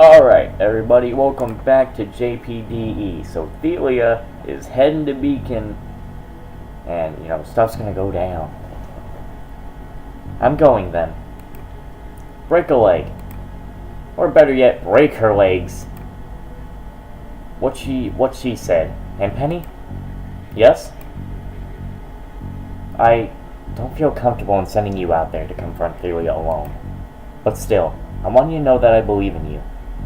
Alright, everybody, welcome back to jpde. So, Thelia is heading to Beacon, and, stuff's gonna go down. I'm going then. Break a leg. Or better yet, break her legs. What she said. And Penny? Yes? I don't feel comfortable in sending you out there to confront Thelia alone. But still, I want you to know that I believe in you.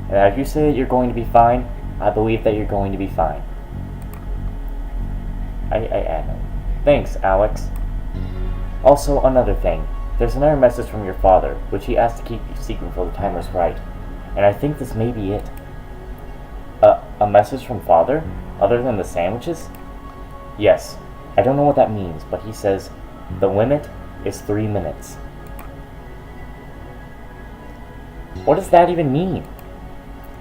And as you say that you're going to be fine, I believe that you're going to be fine. I know. Thanks, Alex. Also, another thing. There's another message from your father, which he asked to keep you secret until the time was right. And I think this may be it. A message from father? Other than the sandwiches? Yes. I don't know what that means, but he says, the limit is 3 minutes. What does that even mean?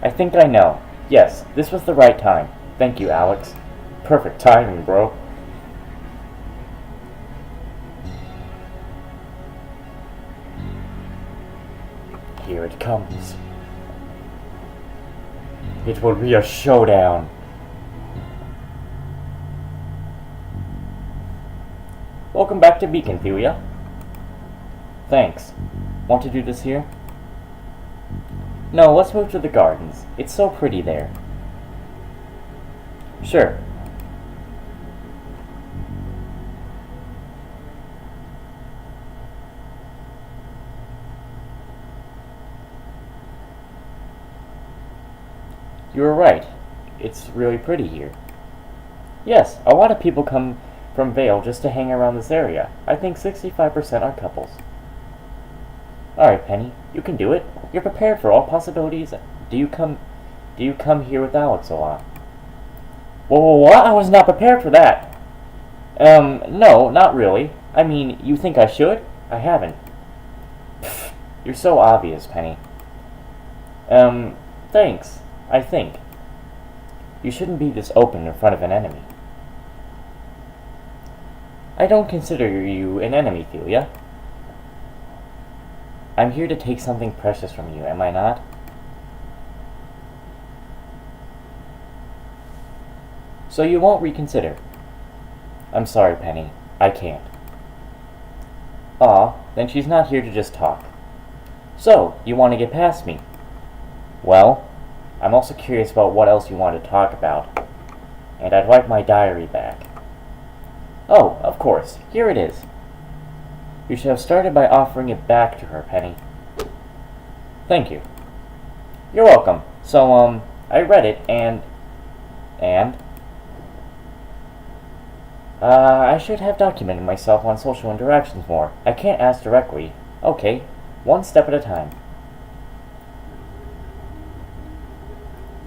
I think I know. Yes, this was the right time. Thank you, Alex. Perfect timing, bro. Here it comes. It will be a showdown. Welcome back to Beacon, Thelia. Thanks. Want to do this here? No, let's move to the gardens. It's so pretty there. Sure. You were right. It's really pretty here. Yes, a lot of people come from Vale just to hang around this area. I think 65% are couples. Alright, Penny, you can do it. You're prepared for all possibilities. Do you come here with Alex a lot? Whoa, what? I was not prepared for that. No, not really. I mean, you think I should? I haven't. Pfft, you're so obvious, Penny. Thanks. I think. You shouldn't be this open in front of an enemy. I don't consider you an enemy, Thelia. I'm here to take something precious from you, am I not? So you won't reconsider? I'm sorry, Penny. I can't. Aw, then she's not here to just talk. So, you want to get past me? Well, I'm also curious about what else you want to talk about. And I'd like my diary back. Oh, of course. Here it is. You should have started by offering it back to her, Penny. Thank you. You're welcome. So, I read it, and... I should have documented myself on social interactions more. I can't ask directly. Okay, one step at a time.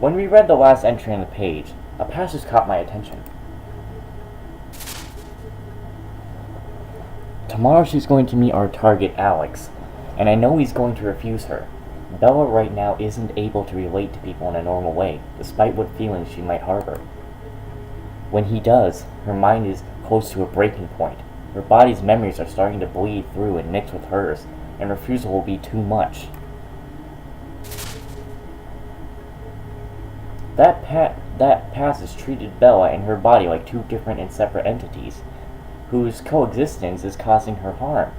When we read the last entry on the page, a passage caught my attention. Tomorrow she's going to meet our target, Alex, and I know he's going to refuse her. Bella right now isn't able to relate to people in a normal way, despite what feelings she might harbor. When he does, her mind is close to a breaking point. Her body's memories are starting to bleed through and mix with hers, and refusal will be too much. That passage treated Bella and her body like two different and separate entities, whose coexistence is causing her harm.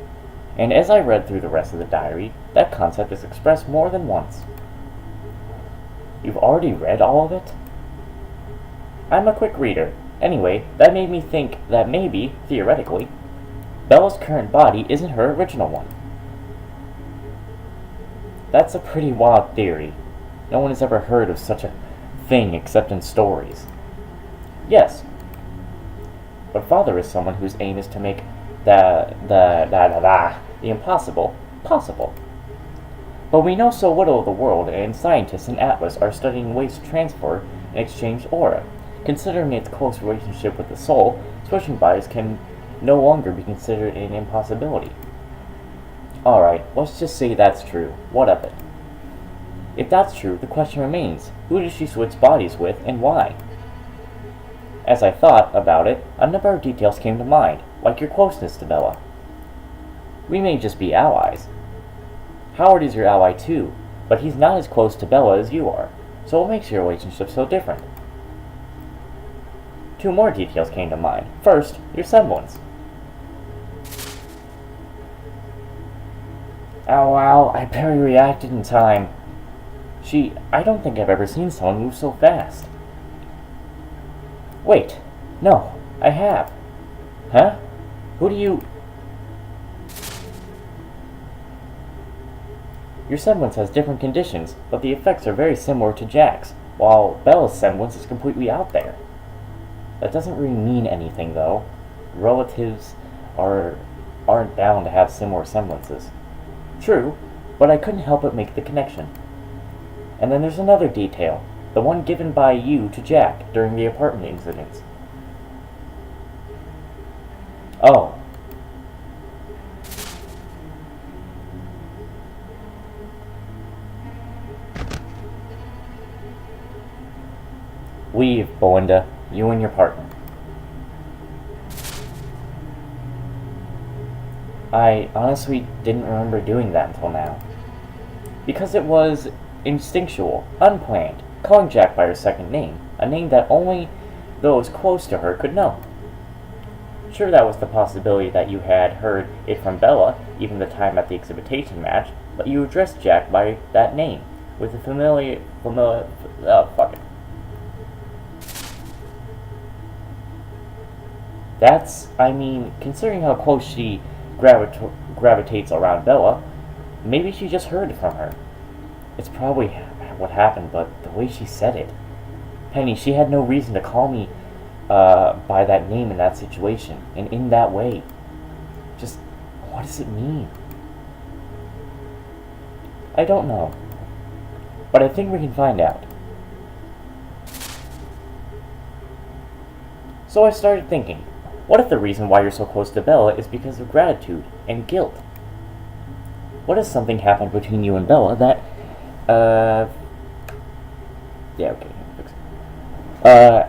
And as I read through the rest of the diary, that concept is expressed more than once. You've already read all of it? I'm a quick reader. Anyway, that made me think that maybe, theoretically, Bella's current body isn't her original one. That's a pretty wild theory. No one has ever heard of such a thing except in stories. Yes. But Father is someone whose aim is to make the impossible possible. But we know so little of the world, and scientists in Atlas are studying ways to transfer and exchange aura. Considering its close relationship with the soul, switching bodies can no longer be considered an impossibility. Alright, let's just say that's true. What of it? If that's true, the question remains, who does she switch bodies with, and why? As I thought about it, a number of details came to mind, like your closeness to Bella. We may just be allies. Howard is your ally too, but he's not as close to Bella as you are. So what makes your relationship so different? Two more details came to mind. First, your semblance. Ow, ow, I barely reacted in time. I don't think I've ever seen someone move so fast. Wait, no, I have. Huh? Who do you... Your semblance has different conditions, but the effects are very similar to Jack's, while Bella's semblance is completely out there. That doesn't really mean anything, though. Relatives aren't bound to have similar semblances. True, but I couldn't help but make the connection. And then there's another detail, the one given by you to Jack during the apartment incidents. Oh. Leave, Belinda. You and your partner. I honestly didn't remember doing that until now. Because it was instinctual, unplanned, calling Jack by her second name, a name that only those close to her could know. Sure, that was the possibility that you had heard it from Bella, even the time at the exhibition match, but you addressed Jack by that name, with a familiar, fuck it. Considering how close she gravitates around Bella, maybe she just heard it from her. It's probably what happened, but the way she said it. Penny, she had no reason to call me by that name in that situation, and in that way. Just, what does it mean? I don't know. But I think we can find out. So I started thinking, what if the reason why you're so close to Bella is because of gratitude and guilt? What if something happened between you and Bella that, yeah, okay, fix it.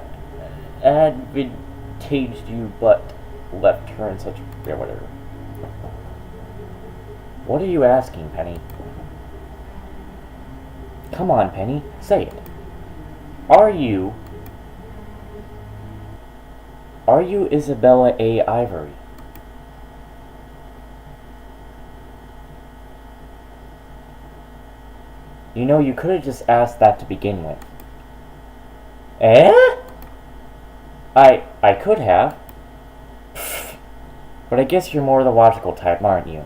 Advantaged you but left her in such, yeah, whatever. What are you asking, Penny? Come on, Penny, say it. Are you Isabella A. Ivory? You know, you could have just asked that to begin with. Eh? I could have. But I guess you're more the logical type, aren't you?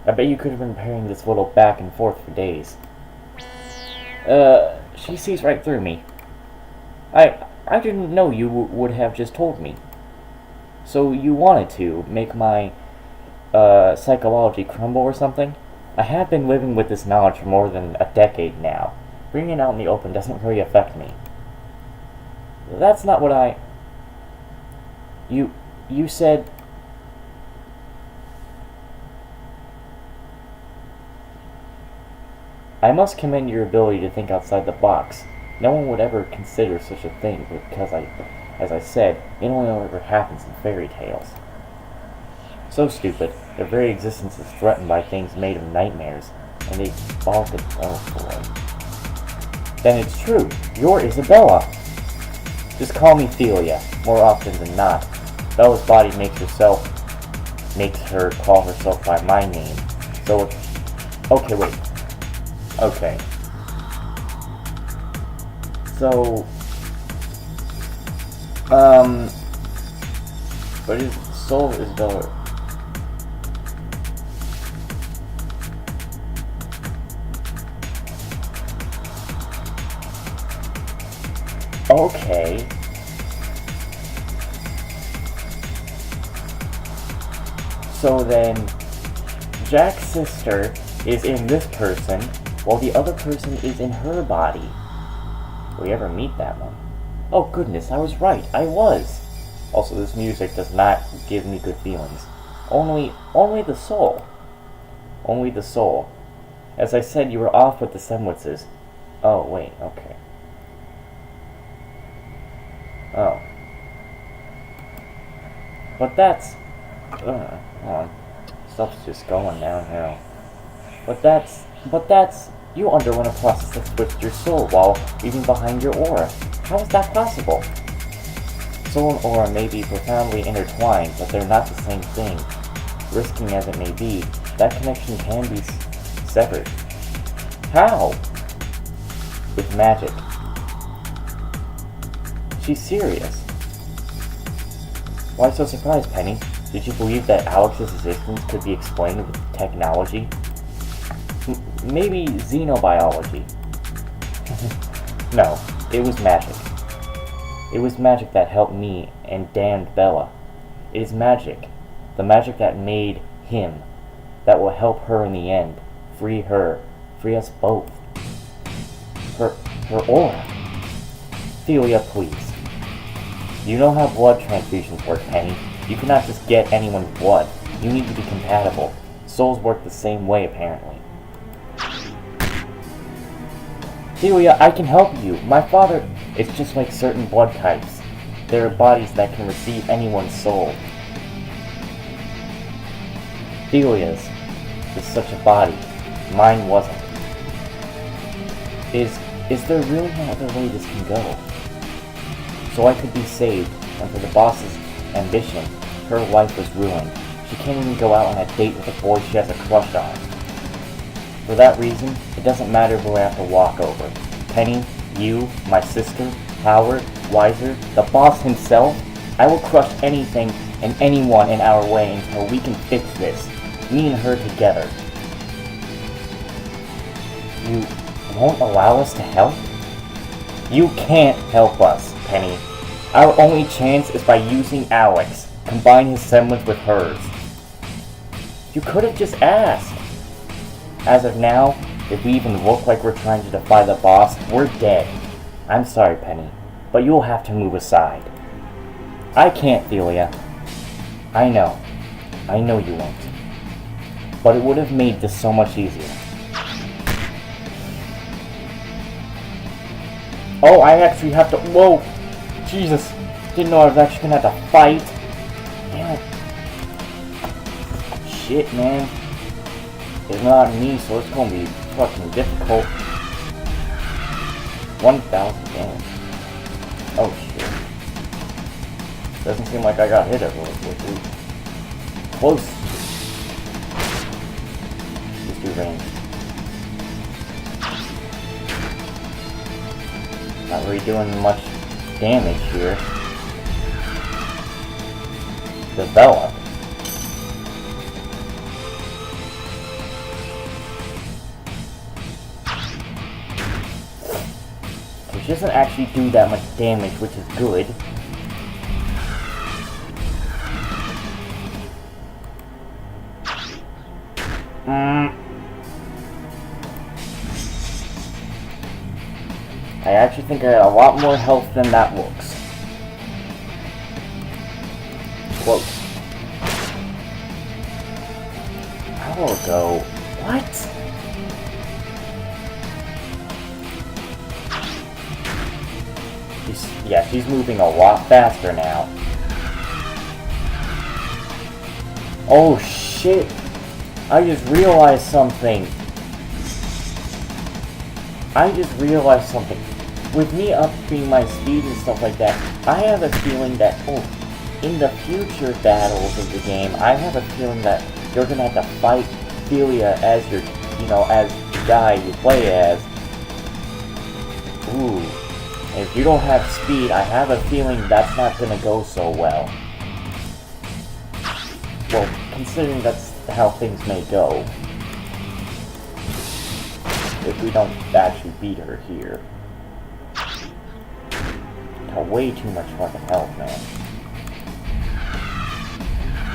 I bet you could have been pairing this little back and forth for days. She sees right through me. I didn't know you would have just told me. So you wanted to make my, psychology crumble or something? I have been living with this knowledge for more than a decade now. Bringing it out in the open doesn't really affect me. That's not what I... You said... I must commend your ability to think outside the box. No one would ever consider such a thing, because as I said, it only ever happens in fairy tales. So stupid. Their very existence is threatened by things made of nightmares, and they balk at... Oh boy. Then it's true. You're Isabella. Just call me Thelia, more often than not. Bella's body makes her call herself by my name. So okay, wait. Okay. So, but his soul is Bella. Okay. So then, Jack's sister is in this person, while the other person is in her body. Will we ever meet that one? Oh goodness, I was right, I was! Also, this music does not give me good feelings. Only the soul. Only the soul. As I said, you were off with the semblances. Oh, wait, okay. Oh. But that's... hold on. Stuff's just going downhill. But that's You underwent a process that switched your soul while leaving behind your aura. How is that possible? Soul and aura may be profoundly intertwined, but they're not the same thing. Risking as it may be, that connection can be severed. How? With magic. She's serious. Why so surprised, Penny? Did you believe that Alex's existence could be explained with technology? Maybe xenobiology. No, it was magic. It was magic that helped me and damned Bella. It is magic. The magic that made him. That will help her in the end. Free her. Free us both. Her aura. Thelia, please. You know how blood transfusions work, Penny. You cannot just get anyone's blood. You need to be compatible. Souls work the same way, apparently. Thelia, I can help you. My father... It's just like certain blood types. There are bodies that can receive anyone's soul. Thelia's is such a body. Mine wasn't. Is there really no other way this can go? So I could be saved, and for the boss's ambition, her life was ruined. She can't even go out on a date with a boy she has a crush on. For that reason, it doesn't matter who I have to walk over. Penny, you, my sister, Howard, Weiser, the boss himself. I will crush anything and anyone in our way until we can fix this. Me and her together. You won't allow us to help? You can't help us, Penny. Our only chance is by using Alex. Combine his semblance with hers. You could have just asked. As of now, if we even look like we're trying to defy the boss, we're dead. I'm sorry, Penny, but you'll have to move aside. I can't, Thelia. I know. I know you won't. But it would have made this so much easier. Oh, I actually have to... Whoa! Jesus! Didn't know I was actually gonna have to fight. Damn it. Shit, man. It's not me, so it's gonna be fucking difficult. 1,000 damage. Oh shit. Doesn't seem like I got hit everywhere. Close. Let's do range. Not really doing much damage here. Develop. Which doesn't actually do that much damage, which is good. I actually think I got a lot more health than that looks. Close. I will go. What? She's moving a lot faster now. Oh shit! I just realized something. With me upping my speed and stuff like that, I have a feeling that, in the future battles of the game, I have a feeling that you're gonna have to fight Thelia as your, as the guy you play as. Ooh. And if you don't have speed, I have a feeling that's not gonna go so well. Well, considering that's how things may go. If we don't actually beat her here. Got way too much fucking health, man.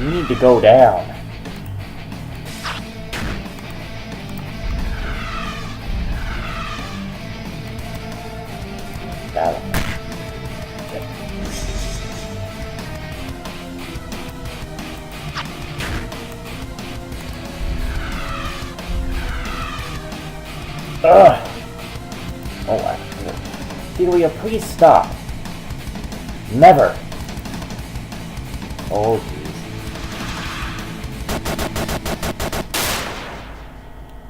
You need to go down. Got him. Okay. Ugh! Oh, actually. Thelia, please stop. Never! Oh, jeez.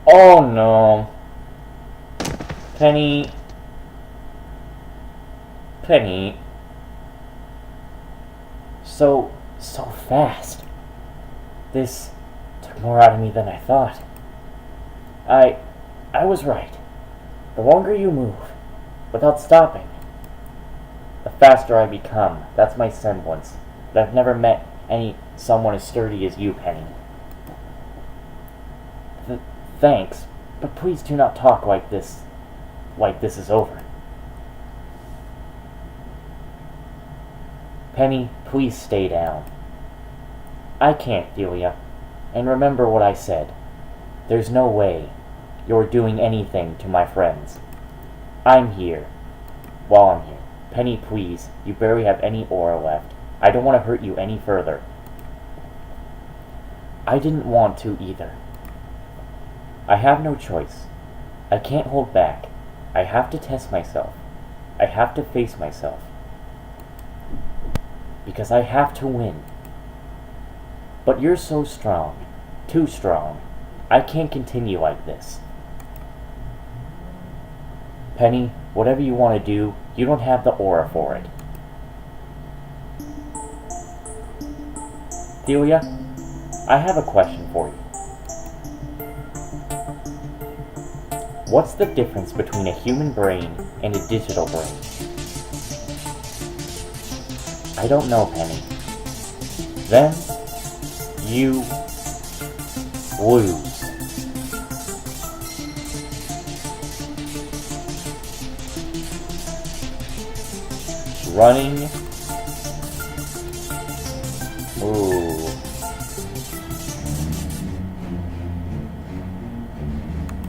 Oh, no. Penny. Penny. So fast. This took more out of me than I thought. I was right. The longer you move, without stopping, the faster I become. That's my semblance. But I've never met someone as sturdy as you, Penny. Thanks, but please do not talk like this is over. Penny, please stay down. I can't, Delia. And remember what I said. There's no way you're doing anything to my friends. I'm here. While I'm here. Penny, please. You barely have any aura left. I don't want to hurt you any further. I didn't want to either. I have no choice. I can't hold back. I have to test myself. I have to face myself. Because I have to win. But you're so strong. Too strong. I can't continue like this. Penny, whatever you want to do, you don't have the aura for it. Delia, I have a question for you. What's the difference between a human brain and a digital brain? I don't know, Penny. Then, you lose. Running. Ooh.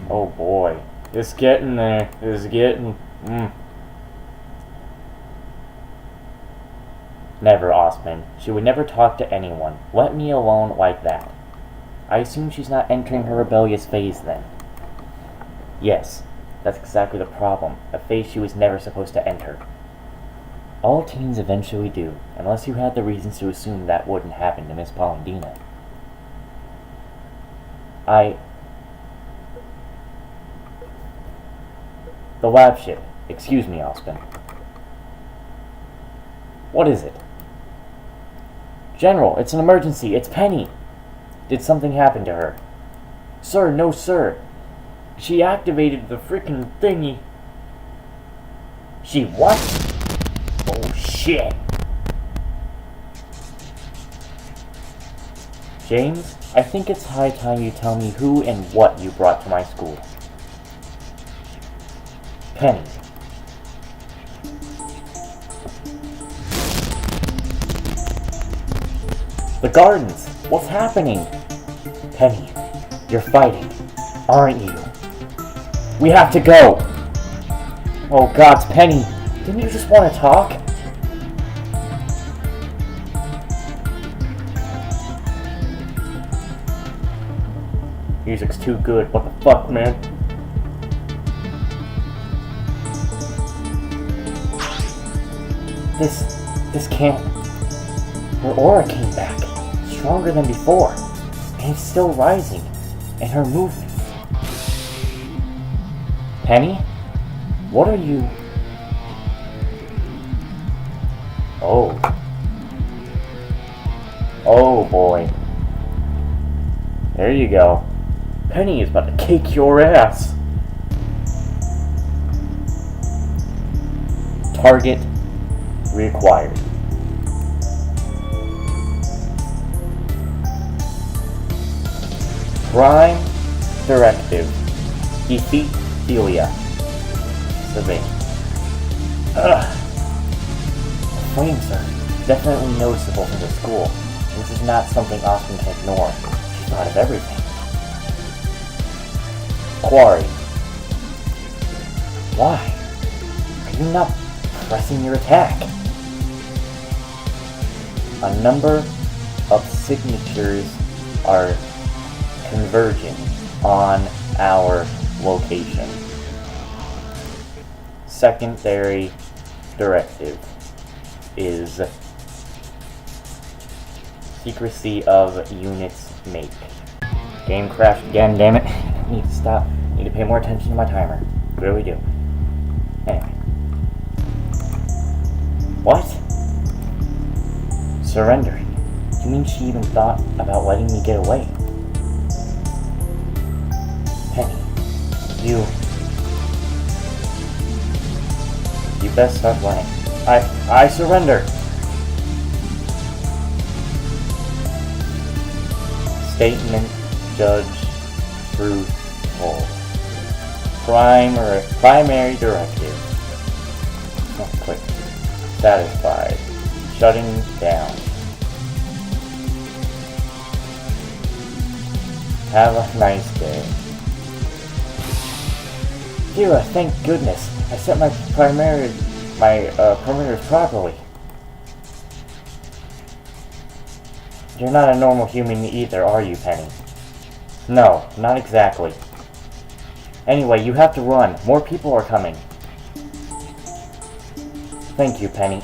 Oh boy. It's getting there. It's getting... Never, Osman. She would never talk to anyone. Let me alone like that. I assume she's not entering her rebellious phase then. Yes, that's exactly the problem. A phase she was never supposed to enter. All teens eventually do, unless you had the reasons to assume that wouldn't happen to Miss Polendina. The lab ship. Excuse me, Osman. What is it? General, it's an emergency. It's Penny. Did something happen to her? Sir, no sir. She activated the frickin' thingy. She what? Oh shit. James, I think it's high time you tell me who and what you brought to my school. Penny. The gardens! What's happening? Penny, you're fighting, aren't you? We have to go! Oh gods, Penny, didn't you just want to talk? Music's too good, what the fuck, man? This can't... Her aura came back, stronger than before, and it's still rising, and her movements. Penny? What are you... Oh. Oh boy. There you go. Penny is about to kick your ass. Target required. Prime directive. Defeat Delia. Survey. Ugh. The flames are definitely noticeable from the school. This is not something Austin can ignore. She's thought of everything. Quarry. Why? Are you not pressing your attack? A number of signatures are converging on our location. Secondary directive is secrecy of units make. Game crashed again, damn it. I need to stop. I need to pay more attention to my timer. I really do. Surrendering? You mean she even thought about letting me get away? Penny, you best start running. I surrender! Statement, judge, truthful. Primary directive. Oh, click. Satisfied. Shutting down. Have a nice day. Kira, thank goodness. I set my parameters properly. You're not a normal human either, are you, Penny? No, not exactly. Anyway, you have to run. More people are coming. Thank you, Penny.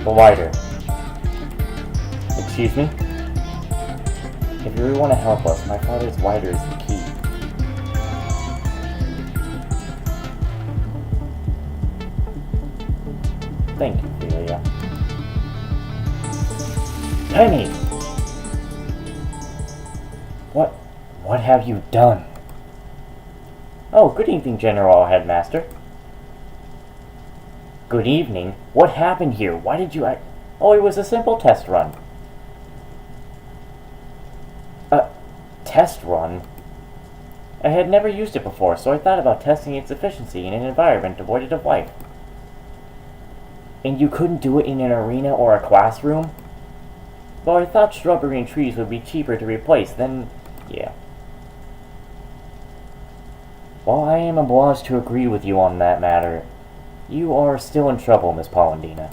The lighter. Excuse me? If you really want to help us, my father's lighter is the key. Thank you, Delia. Penny! What have you done? Oh, good evening, General Headmaster. Good evening? What happened here? Why did you act... Oh, it was a simple test run. A test run? I had never used it before, so I thought about testing its efficiency in an environment devoid of life. And you couldn't do it in an arena or a classroom? Well, I thought shrubbery and trees would be cheaper to replace than... yeah. While I am obliged to agree with you on that matter, you are still in trouble, Miss Polendina.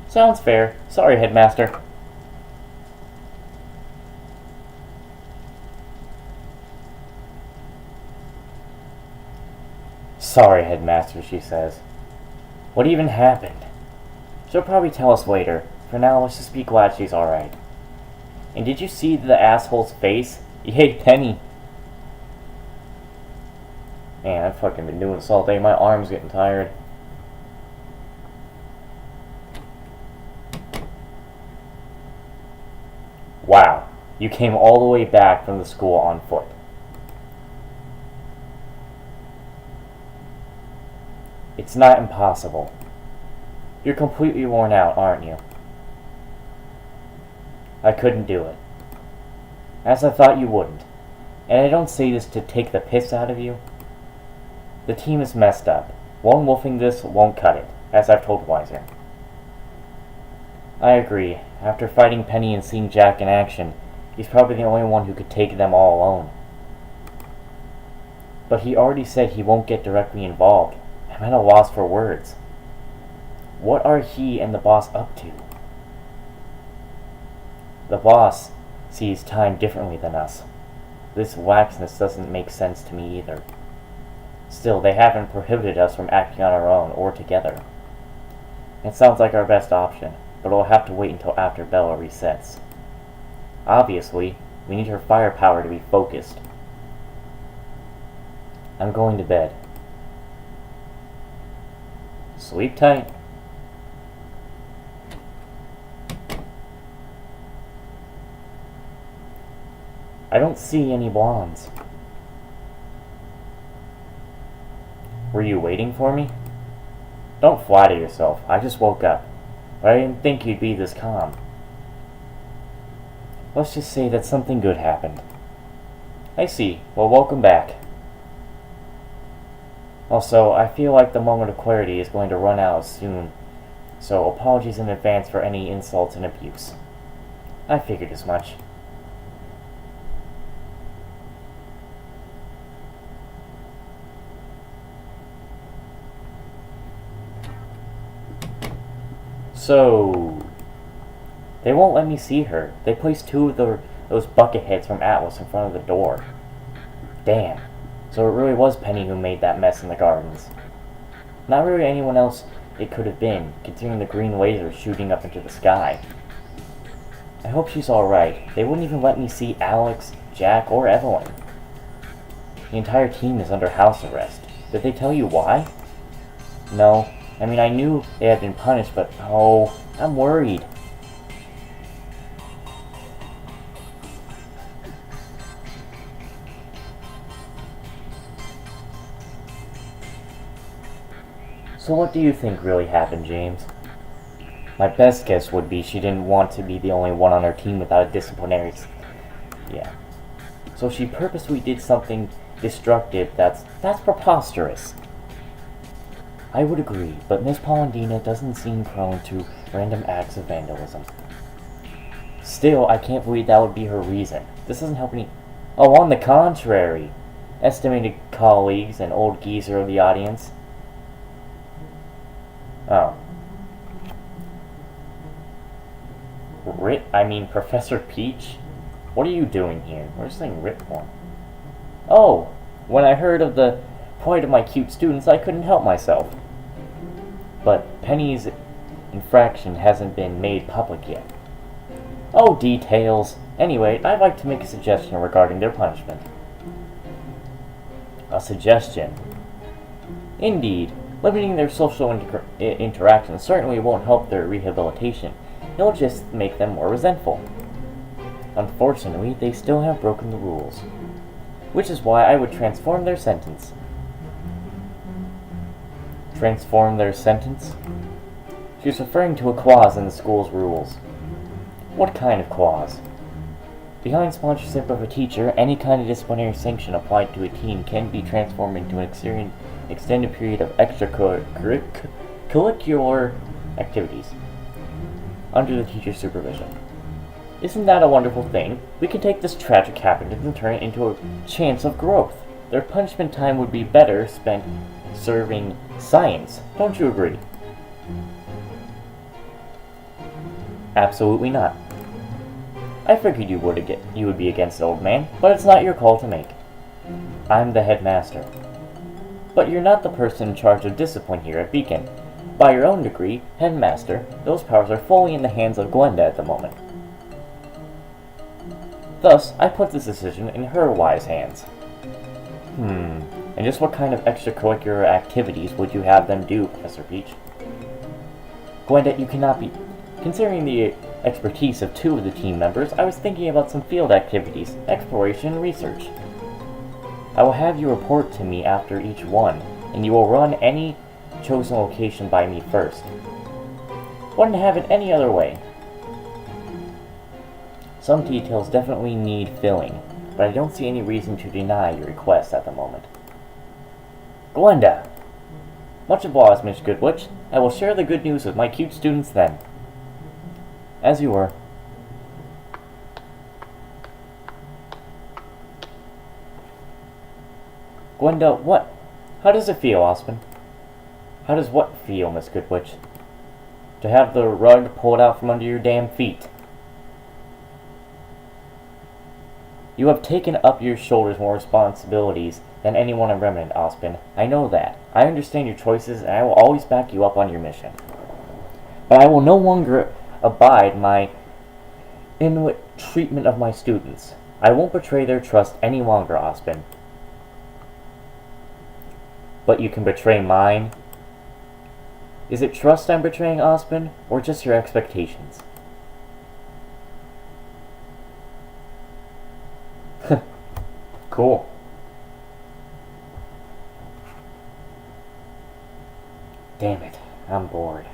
Sounds fair. Sorry, Headmaster. Sorry, Headmaster, she says. What even happened? She'll probably tell us later. For now, let's just be glad she's alright. And did you see the asshole's face? Yay, Penny! Man, I've fucking been doing this all day. My arm's getting tired. Wow, you came all the way back from the school on foot. It's not impossible. You're completely worn out, aren't you? I couldn't do it. As I thought you wouldn't. And I don't say this to take the piss out of you. The team is messed up. One wolfing this won't cut it, as I've told Weiser. I agree. After fighting Penny and seeing Jack in action, he's probably the only one who could take them all alone. But he already said he won't get directly involved. I'm at a loss for words. What are he and the boss up to? The boss sees time differently than us. This laxness doesn't make sense to me either. Still, they haven't prohibited us from acting on our own or together. It sounds like our best option, but we'll have to wait until after Bella resets. Obviously, we need her firepower to be focused. I'm going to bed. Sleep tight. I don't see any blondes. Were you waiting for me? Don't flatter yourself. I just woke up. But I didn't think you'd be this calm. Let's just say that something good happened. I see. Well, welcome back. Also, I feel like the moment of clarity is going to run out soon, so apologies in advance for any insults and abuse. I figured as much. So, they won't let me see her. They placed two of those bucket heads from Atlas in front of the door. Damn. So it really was Penny who made that mess in the gardens. Not really anyone else it could have been, considering the green laser shooting up into the sky. I hope she's alright. They wouldn't even let me see Alex, Jack, or Evelyn. The entire team is under house arrest. Did they tell you why? No. I mean, I knew they had been punished, but oh, I'm worried. So what do you think really happened, James? My best guess would be she didn't want to be the only one on her team without a disciplinary... Yeah. So she purposely did something destructive. That's preposterous. I would agree, but Miss Polendina doesn't seem prone to random acts of vandalism. Still, I can't believe that would be her reason. This doesn't help any... Oh, on the contrary. Estimated colleagues and old geezer of the audience. Oh. Professor Peach? What are you doing here? Where's this thing Rip for? Oh! When I heard of the plight of my cute students, I couldn't help myself. But Penny's infraction hasn't been made public yet. Oh, details. Anyway, I'd like to make a suggestion regarding their punishment. A suggestion? Indeed. Limiting their social interactions certainly won't help their rehabilitation. It'll just make them more resentful. Unfortunately, they still have broken the rules. Which is why I would transform their sentence. Transform their sentence? She's referring to a clause in the school's rules. What kind of clause? Behind sponsorship of a teacher, any kind of disciplinary sanction applied to a team can be transformed into an extended period of extracurricular activities under the teacher's supervision. Isn't that a wonderful thing? We can take this tragic happening and turn it into a chance of growth. Their punishment time would be better spent serving science. Don't you agree? Absolutely not. I figured you would be against it, old man, but it's not your call to make. I'm the headmaster. But you're not the person in charge of discipline here at Beacon. By your own degree, headmaster, those powers are fully in the hands of Glenda at the moment. Thus, I put this decision in her wise hands. And just what kind of extracurricular activities would you have them do, Professor Peach? Glenda, you cannot be... Considering the expertise of 2 of the team members, I was thinking about some field activities, exploration, and research. I will have you report to me after each one, and you will run any chosen location by me first. Wouldn't have it any other way. Some details definitely need filling, but I don't see any reason to deny your request at the moment. Glenda! Much obliged, Miss Goodwitch. I will share the good news with my cute students then. As you were. Glenda, what? How does it feel, Osmond? How does what feel, Miss Goodwitch? To have the rug pulled out from under your damn feet. You have taken up your shoulders more responsibilities than anyone in Remnant, Osmond. I know that. I understand your choices, and I will always back you up on your mission. But I will no longer abide my inuit treatment of my students. I won't betray their trust any longer, Osmond. But you can betray mine? Is it trust I'm betraying, Osmond, or just your expectations? Cool. Damn it, I'm bored.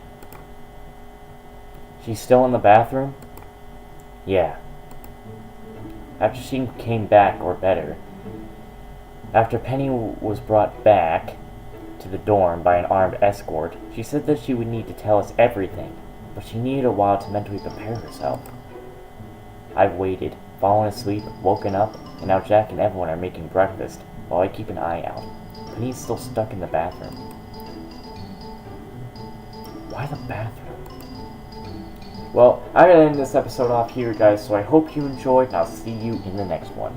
She's still in the bathroom? Yeah. After she came back, or better, after Penny was brought back to the dorm by an armed escort, she said that she would need to tell us everything, but she needed a while to mentally prepare herself. I've waited, fallen asleep, woken up, and now Jack and everyone are making breakfast, while I keep an eye out. Penny's still stuck in the bathroom. Why the bathroom? Well, I'm going to end this episode off here, guys, so I hope you enjoyed, and I'll see you in the next one.